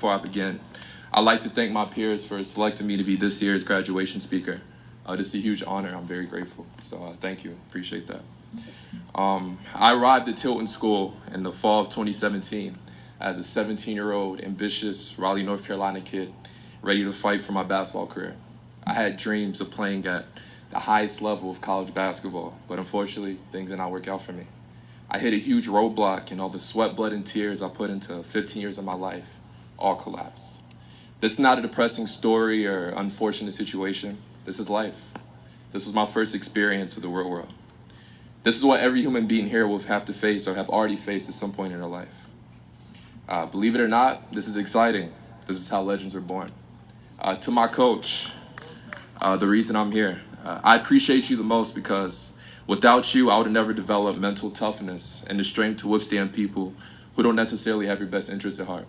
before I begin, I'd like to thank my peers for selecting me to be this year's graduation speaker. This is a huge honor. I'm very grateful. So thank you. Appreciate that. I arrived at Tilton School in the fall of 2017 as a 17-year-old ambitious Raleigh, North Carolina kid ready to fight for my basketball career. I had dreams of playing at the highest level of college basketball, but unfortunately, things did not work out for me. I hit a huge roadblock, and all the sweat, blood, and tears I put into 15 years of my life all collapsed. This is not a depressing story or unfortunate situation. This is life. This was my first experience of the real world. This is what every human being here will have to face or have already faced at some point in their life. Believe it or not, this is exciting. This is how legends are born. To my coach, the reason I'm here, I appreciate you the most because without you, I would have never developed mental toughness and the strength to withstand people who don't necessarily have your best interests at heart.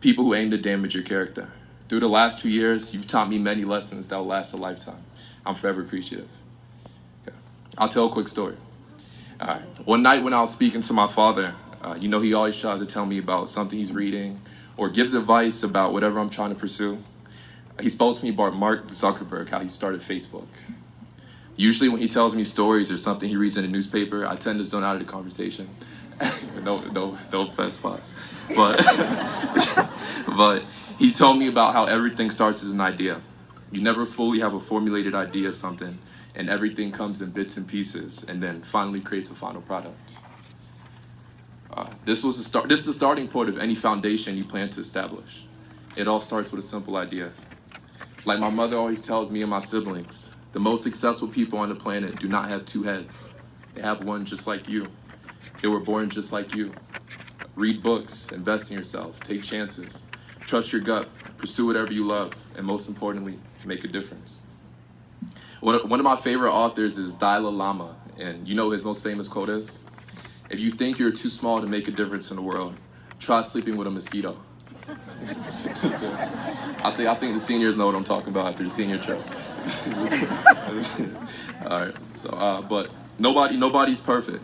People who aim to damage your character. Through the last 2 years, you've taught me many lessons that will last a lifetime. I'm forever appreciative. Okay. I'll tell a quick story. All right. One night when I was speaking to my father, he always tries to tell me about something he's reading or gives advice about whatever I'm trying to pursue. He spoke to me about Mark Zuckerberg, how he started Facebook. Usually when he tells me stories or something he reads in a newspaper, I tend to zone out of the conversation. no offense, boss. But he told me about how everything starts as an idea. You never fully have a formulated idea of something, and everything comes in bits and pieces, and then finally creates a final product. This is the starting point of any foundation you plan to establish. It all starts with a simple idea. Like my mother always tells me and my siblings, the most successful people on the planet do not have two heads. They have one just like you. They were born just like you. Read books, invest in yourself, take chances, trust your gut, pursue whatever you love, and most importantly, make a difference. One of my favorite authors is Dalai Lama, and you know what his most famous quote is? If you think you're too small to make a difference in the world, try sleeping with a mosquito. I think the seniors know what I'm talking about after the senior trip. All right. So, but nobody's perfect.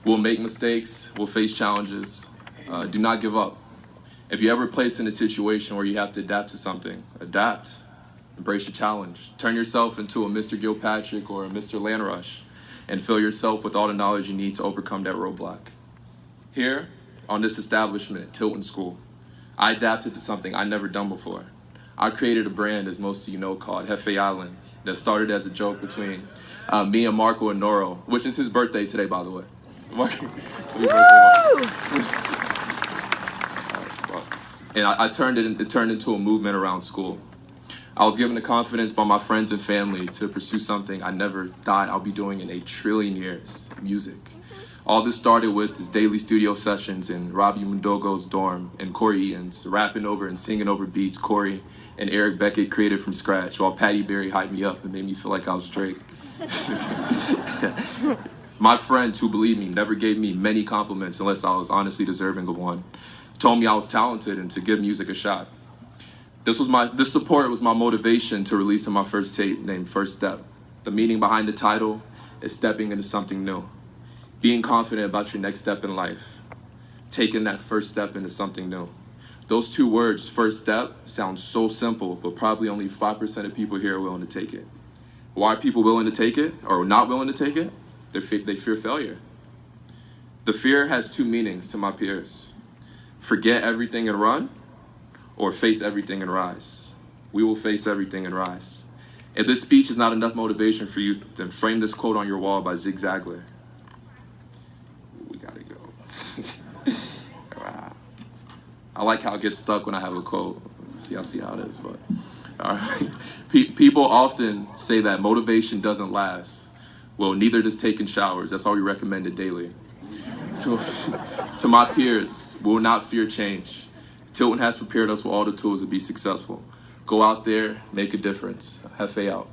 We'll make mistakes. We'll face challenges. Do not give up. If you're ever placed in a situation where you have to adapt to something, adapt. Embrace the challenge. Turn yourself into a Mr. Gilpatrick or a Mr. Landrush, and fill yourself with all the knowledge you need to overcome that roadblock. Here, on this establishment, Tilton School, I adapted to something I'd never done before. I created a brand, as most of you know, called Hefe Island, that started as a joke between me and Marco and Noro, which is his birthday today, by the way. And it turned into a movement around school. I was given the confidence by my friends and family to pursue something I never thought I'll be doing in 1 trillion years, music. All this started with his daily studio sessions in Robbie Mundogo's dorm and Corey Eaton's, rapping over and singing over beats Corey and Eric Beckett created from scratch, while Patty Berry hyped me up and made me feel like I was Drake. My friends, who believe me, never gave me many compliments unless I was honestly deserving of one, told me I was talented and to give music a shot. This support was my motivation to releasing my first tape named First Step. The meaning behind the title is stepping into something new. Being confident about your next step in life. Taking that first step into something new. Those two words, first step, sound so simple, but probably only 5% of people here are willing to take it. Why are people willing to take it or not willing to take it? They fear failure. The fear has two meanings to my peers. Forget everything and run, or face everything and rise. We will face everything and rise. If this speech is not enough motivation for you, then frame this quote on your wall by Zig Ziglar. We gotta go. I like how it gets stuck when I have a quote. See how it is, but all right. People often say that motivation doesn't last. Well, neither does taking showers. That's why we recommend it daily. To my peers, we will not fear change. Tilton has prepared us with all the tools to be successful. Go out there, make a difference. Hefe out.